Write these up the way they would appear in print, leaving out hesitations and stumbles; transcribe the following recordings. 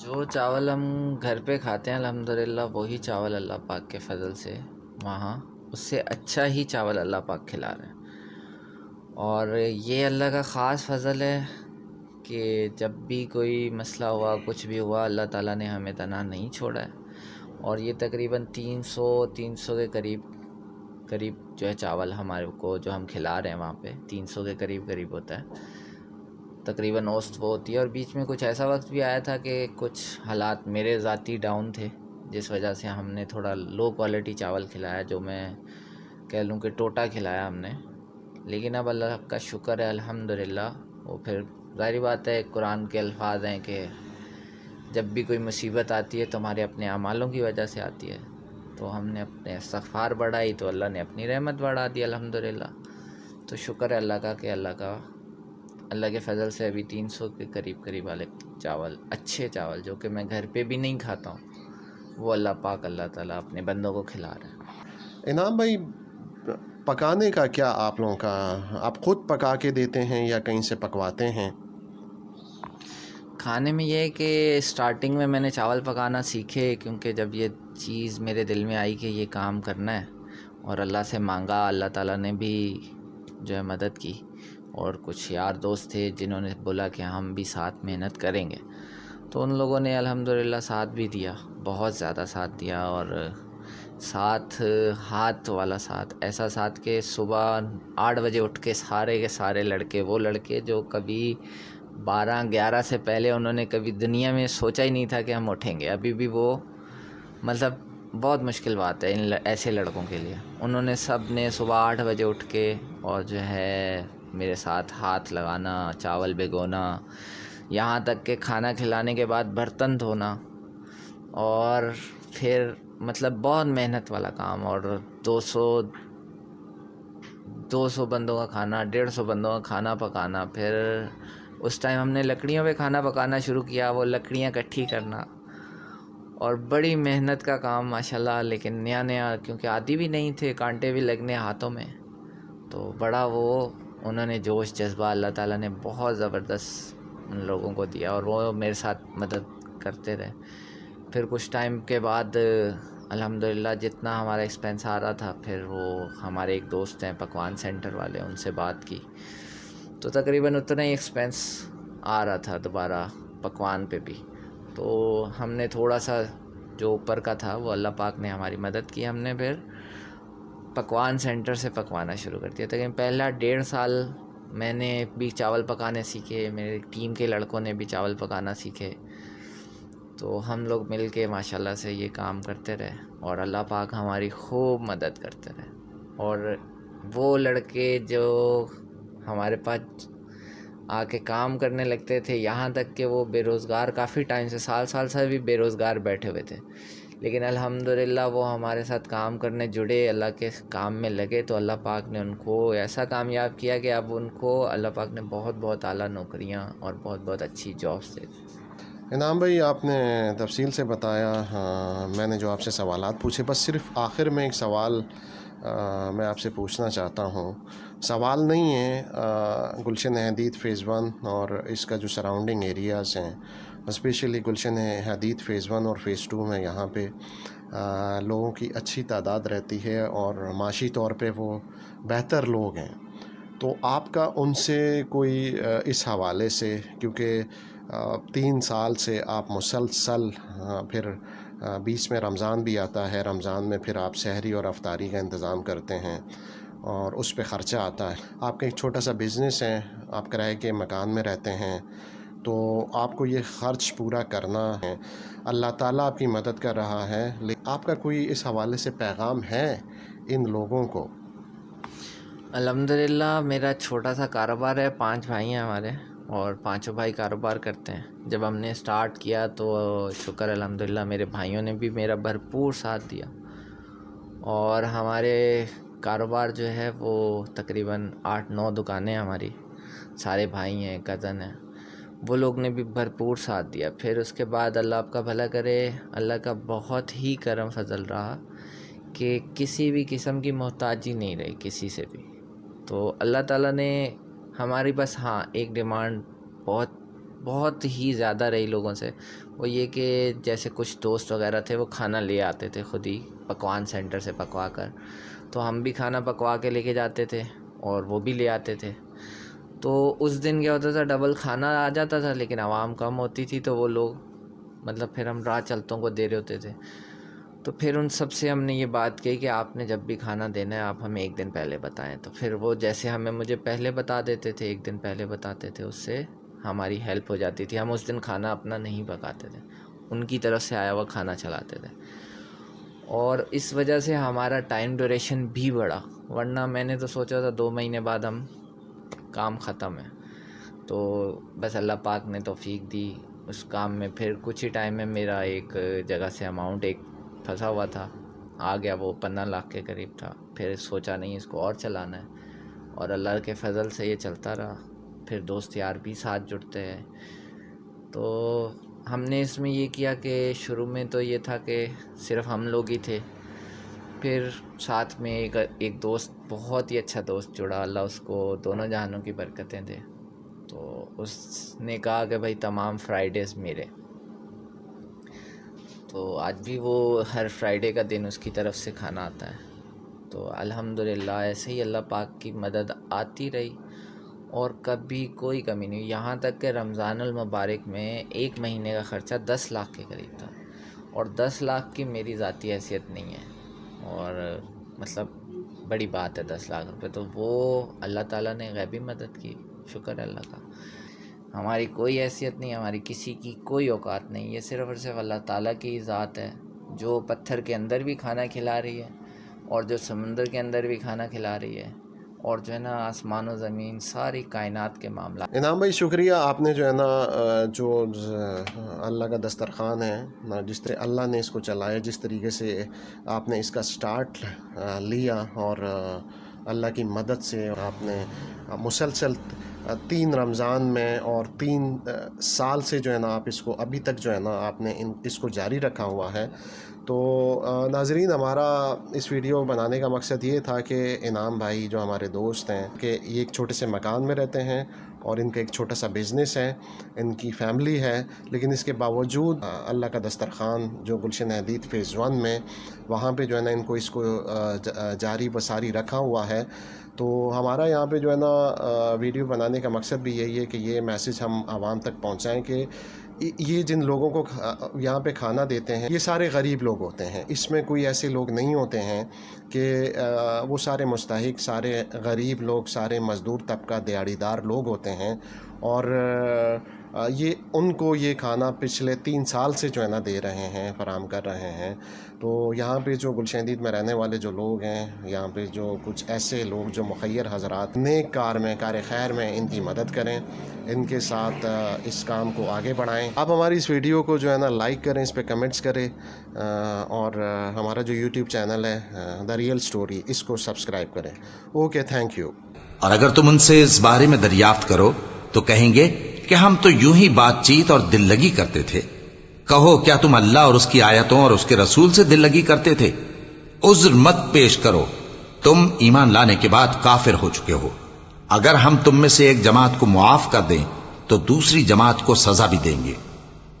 جو چاول ہم گھر پہ کھاتے ہیں الحمدللہ وہی چاول اللہ پاک کے فضل سے وہاں اس سے اچھا ہی چاول اللہ پاک کھلا رہے ہیں، اور یہ اللہ کا خاص فضل ہے کہ جب بھی کوئی مسئلہ ہوا، کچھ بھی ہوا، اللہ تعالیٰ نے ہمیں تنہا نہیں چھوڑا ہے، اور یہ تقریباً 300 کے قریب جو ہے چاول ہمارے کو جو ہم کھلا رہے ہیں وہاں پہ 300 کے قریب ہوتا ہے تقریباً اوسط وہ ہوتی ہے۔ اور بیچ میں کچھ ایسا وقت بھی آیا تھا کہ کچھ حالات میرے ذاتی ڈاؤن تھے، جس وجہ سے ہم نے تھوڑا لو کوالٹی چاول کھلایا، جو میں کہہ لوں کہ ٹوٹا کھلایا ہم نے، لیکن اب اللہ کا شکر ہے الحمدللہ۔ وہ پھر ظاہری بات ہے، قرآن کے الفاظ ہیں کہ جب بھی کوئی مصیبت آتی ہے تو ہمارے اپنے اعمالوں کی وجہ سے آتی ہے، تو ہم نے اپنے استغفار بڑھائی تو اللہ نے اپنی رحمت بڑھا دی الحمدللہ۔ تو شکر ہے اللہ کا کہ اللہ کے فضل سے ابھی 300 کے قریب والے چاول، اچھے چاول جو کہ میں گھر پہ بھی نہیں کھاتا ہوں، وہ اللہ تعالیٰ اپنے بندوں کو کھلا رہا ہے۔ انعام بھائی، پکانے کا کیا آپ لوگوں کا، آپ خود پکا کے دیتے ہیں یا کہیں سے پکواتے ہیں؟ کھانے میں یہ ہے کہ اسٹارٹنگ میں نے چاول پکانا سیکھے، کیونکہ جب یہ چیز میرے دل میں آئی کہ یہ کام کرنا ہے اور اللہ سے مانگا، اللہ تعالیٰ نے بھی جو ہے مدد کی، اور کچھ یار دوست تھے جنہوں نے بولا کہ ہم بھی ساتھ محنت کریں گے، تو ان لوگوں نے الحمدللہ ساتھ بھی دیا، بہت زیادہ ساتھ دیا، اور ساتھ ہاتھ والا ساتھ، ایسا ساتھ کہ صبح 8 بجے اٹھ کے سارے کے سارے لڑکے، وہ لڑکے جو کبھی 12-11 سے پہلے انہوں نے کبھی دنیا میں سوچا ہی نہیں تھا کہ ہم اٹھیں گے، ابھی بھی وہ مطلب بہت مشکل بات ہے ایسے لڑکوں کے لیے، انہوں نے سب نے صبح 8 بجے اٹھ کے اور جو ہے میرے ساتھ ہاتھ لگانا، چاول بھگونا، یہاں تک کہ کھانا کھلانے کے بعد برتن دھونا، اور پھر مطلب بہت محنت والا کام، اور 200 بندوں کا کھانا، 150 بندوں کا کھانا پکانا۔ پھر اس ٹائم ہم نے لکڑیوں پہ کھانا پکانا شروع کیا، وہ لکڑیاں اکٹھی کرنا، اور بڑی محنت کا کام ماشاءاللہ، لیکن نیا کیونکہ آتی بھی نہیں تھے، کانٹے بھی لگنے ہاتھوں میں، تو بڑا وہ انہوں نے جوش جذبہ اللہ تعالیٰ نے بہت زبردست ان لوگوں کو دیا، اور وہ میرے ساتھ مدد کرتے رہے۔ پھر کچھ ٹائم کے بعد الحمدللہ جتنا ہمارا ایکسپینس آ رہا تھا، پھر وہ ہمارے ایک دوست ہیں پکوان سینٹر والے، ان سے بات کی تو تقریباً اتنا ہی ایکسپینس آ رہا تھا دوبارہ پکوان پہ بھی، تو ہم نے تھوڑا سا جو اوپر کا تھا وہ اللہ پاک نے ہماری مدد کی، ہم نے پھر پکوان سینٹر سے پکوانا شروع کر دیا۔ تقریباً پہلا 1.5 سال میں نے بھی چاول پکانے سیکھے، میرے ٹیم کے لڑکوں نے بھی چاول پکانا سیکھے، تو ہم لوگ مل کے ماشاءاللہ سے یہ کام کرتے رہے، اور اللہ پاک ہماری خوب مدد کرتے رہے۔ اور وہ لڑکے جو ہمارے پاس آ کے کام کرنے لگتے تھے، یہاں تک کہ وہ بے روزگار کافی ٹائم سے سال سے بھی بے روزگار بیٹھے ہوئے تھے، لیکن الحمدللہ وہ ہمارے ساتھ کام کرنے جڑے، اللہ کے کام میں لگے، تو اللہ پاک نے ان کو ایسا کامیاب کیا کہ اب ان کو اللہ پاک نے بہت اعلیٰ نوکریاں اور بہت اچھی جابس دے دی۔ انعام بھائی، آپ نے تفصیل سے بتایا، میں نے جو آپ سے سوالات پوچھے، بس صرف آخر میں ایک سوال میں آپ سے پوچھنا چاہتا ہوں، سوال نہیں ہے، گلشن حدید فیز 1 اور اس کا جو سراؤنڈنگ ایریاز ہیں، اسپیشلی گلشن حدید فیز 1 اور فیز 2 میں یہاں پہ لوگوں کی اچھی تعداد رہتی ہے، اور معاشی طور پہ وہ بہتر لوگ ہیں، تو آپ کا ان سے کوئی اس حوالے سے، کیونکہ 3 سال سے آپ مسلسل، پھر بیچ میں رمضان بھی آتا ہے، رمضان میں پھر آپ سحری اور افطاری کا انتظام کرتے ہیں، اور اس پہ خرچہ آتا ہے، آپ کا ایک چھوٹا سا بزنس ہے، آپ کرائے کے مکان میں رہتے ہیں، تو آپ کو یہ خرچ پورا کرنا ہے، اللہ تعالیٰ آپ کی مدد کر رہا ہے، لیکن آپ کا کوئی اس حوالے سے پیغام ہے ان لوگوں کو؟ الحمدللہ میرا چھوٹا سا کاروبار ہے، 5 بھائی ہیں ہمارے، اور 5 بھائی کاروبار کرتے ہیں۔ جب ہم نے سٹارٹ کیا تو شکر الحمدللہ میرے بھائیوں نے بھی میرا بھرپور ساتھ دیا، اور ہمارے کاروبار جو ہے وہ تقریباً 8-9 دکانیں ہماری، سارے بھائی ہیں، کزن ہیں، وہ لوگ نے بھی بھرپور ساتھ دیا۔ پھر اس کے بعد اللہ آپ کا بھلا کرے، اللہ کا بہت ہی کرم فضل رہا کہ کسی بھی قسم کی محتاجی نہیں رہی کسی سے بھی، تو اللہ تعالیٰ نے ہماری بس ایک ڈیمانڈ بہت بہت ہی زیادہ رہی لوگوں سے، وہ یہ کہ جیسے کچھ دوست وغیرہ تھے وہ کھانا لے آتے تھے خود ہی پکوان سینٹر سے پکوا کر، تو ہم بھی کھانا پکوا کے لے کے جاتے تھے اور وہ بھی لے آتے تھے. تو اس دن کیا ہوتا تھا، ڈبل کھانا آ جاتا تھا لیکن عوام کم ہوتی تھی، تو وہ لوگ مطلب پھر ہم راہ چلتوں کو دے رہے ہوتے تھے. تو پھر ان سب سے ہم نے یہ بات کہی کہ آپ نے جب بھی کھانا دینا ہے آپ ہمیں ایک دن پہلے بتائیں. تو پھر وہ جیسے مجھے پہلے بتا دیتے تھے، ایک دن پہلے بتاتے تھے، اس سے ہماری ہیلپ ہو جاتی تھی. ہم اس دن کھانا اپنا نہیں پکاتے تھے، ان کی طرف سے آیا ہوا کھانا چلاتے تھے، اور اس وجہ سے ہمارا ٹائم ڈیوریشن بھی بڑھا. ورنہ میں نے تو سوچا تھا 2 مہینے بعد ہم کام ختم ہے. تو بس اللہ پاک نے توفیق دی اس کام میں. پھر کچھ ہی ٹائم میں میرا ایک جگہ سے اماؤنٹ ایک پھنسا ہوا تھا، آ گیا، وہ 15 لاکھ کے قریب تھا. پھر سوچا نہیں اس کو اور چلانا ہے، اور اللہ کے فضل سے یہ چلتا رہا. پھر دوست یار بھی ساتھ جڑتے ہیں. تو ہم نے اس میں یہ کیا کہ شروع میں تو یہ تھا کہ صرف ہم لوگ ہی تھے. پھر ساتھ میں ایک دوست، بہت ہی اچھا دوست جڑا، اللہ اس کو دونوں جہانوں کی برکتیں دے. تو اس نے کہا کہ بھائی تمام فرائیڈیز میرے. تو آج بھی وہ ہر فرائیڈے کا دن اس کی طرف سے کھانا آتا ہے. تو الحمدللہ ایسے ہی اللہ پاک کی مدد آتی رہی اور کبھی کوئی کمی نہیں. یہاں تک کہ رمضان المبارک میں 1 مہینے کا خرچہ 10 لاکھ کے قریب تھا، اور 10 لاکھ کی میری ذاتی حیثیت نہیں ہے، اور مطلب بڑی بات ہے 10 لاکھ روپے. تو وہ اللہ تعالیٰ نے غیبی مدد کی، شکر ہے اللہ کا. ہماری کوئی حیثیت نہیں، ہماری کسی کی کوئی اوقات نہیں. یہ صرف اور صرف اللہ تعالیٰ کی ذات ہے جو پتھر کے اندر بھی کھانا کھلا رہی ہے، اور جو سمندر کے اندر بھی کھانا کھلا رہی ہے، اور جو ہے نا آسمان و زمین ساری کائنات کے معاملات. انعام بھائی شکریہ. آپ نے جو ہے نا جو اللہ کا دسترخوان ہے، جس طرح اللہ نے اس کو چلایا، جس طریقے سے آپ نے اس کا سٹارٹ لیا، اور اللہ کی مدد سے آپ نے مسلسل 3 رمضان میں اور 3 سال سے جو ہے نا آپ اس کو ابھی تک جو ہے نا آپ نے اس کو جاری رکھا ہوا ہے. تو ناظرین، ہمارا اس ویڈیو بنانے کا مقصد یہ تھا کہ انعام بھائی جو ہمارے دوست ہیں، کہ یہ ایک چھوٹے سے مکان میں رہتے ہیں اور ان کا ایک چھوٹا سا بزنس ہے، ان کی فیملی ہے، لیکن اس کے باوجود اللہ کا دسترخوان جو گلشن حدید فیز 1 میں، وہاں پہ جو ہے نا ان کو اس کو جاری و ساری رکھا ہوا ہے. تو ہمارا یہاں پہ جو ہے نا ویڈیو بنانے کا مقصد بھی یہی ہے کہ یہ میسیج ہم عوام تک پہنچائیں کہ یہ جن لوگوں کو یہاں پہ کھانا دیتے ہیں، یہ سارے غریب لوگ ہوتے ہیں. اس میں کوئی ایسے لوگ نہیں ہوتے ہیں کہ وہ سارے مستحق، سارے غریب لوگ، سارے مزدور طبقہ، دیہڑی دار لوگ ہوتے ہیں، اور یہ ان کو یہ کھانا پچھلے 3 سال سے جو ہے نا دے رہے ہیں، فراہم کر رہے ہیں. تو یہاں پہ جو گلشن حدید میں رہنے والے جو لوگ ہیں، یہاں پہ جو کچھ ایسے لوگ جو مخیر حضرات نیک کار میں، کار خیر میں ان کی مدد کریں، ان کے ساتھ اس کام کو آگے بڑھائیں. آپ ہماری اس ویڈیو کو جو ہے نا لائک کریں، اس پہ کمنٹس کریں، اور ہمارا جو یوٹیوب چینل ہے دا ریئل اسٹوری، اس کو سبسکرائب کریں. Okay, thank you. اور اگر تم ان سے اس بارے میں دریافت کرو تو کہیں گے کہ ہم تو یوں ہی بات چیت اور دل لگی کرتے تھے. کہو کیا تم اللہ اور اس کی آیتوں اور اس کے رسول سے دل لگی کرتے تھے؟ عذر مت پیش کرو، تم ایمان لانے کے بعد کافر ہو چکے ہو. اگر ہم تم میں سے ایک جماعت کو معاف کر دیں تو دوسری جماعت کو سزا بھی دیں گے،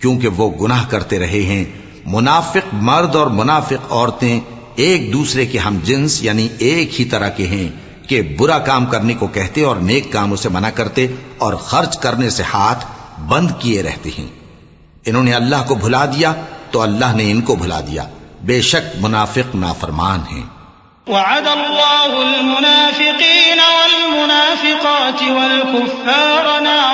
کیونکہ وہ گناہ کرتے رہے ہیں. منافق مرد اور منافق عورتیں ایک دوسرے کے ہم جنس یعنی ایک ہی طرح کے ہیں کہ برا کام کرنے کو کہتے اور نیک کاموں سے منع کرتے، اور خرچ کرنے سے ہاتھ بند کیے رہتے ہیں. انہوں نے اللہ کو بھلا دیا تو اللہ نے ان کو بھلا دیا. بے شک منافق نافرمان ہیں. وعد الله المنافقين والمنافقات والكفار نار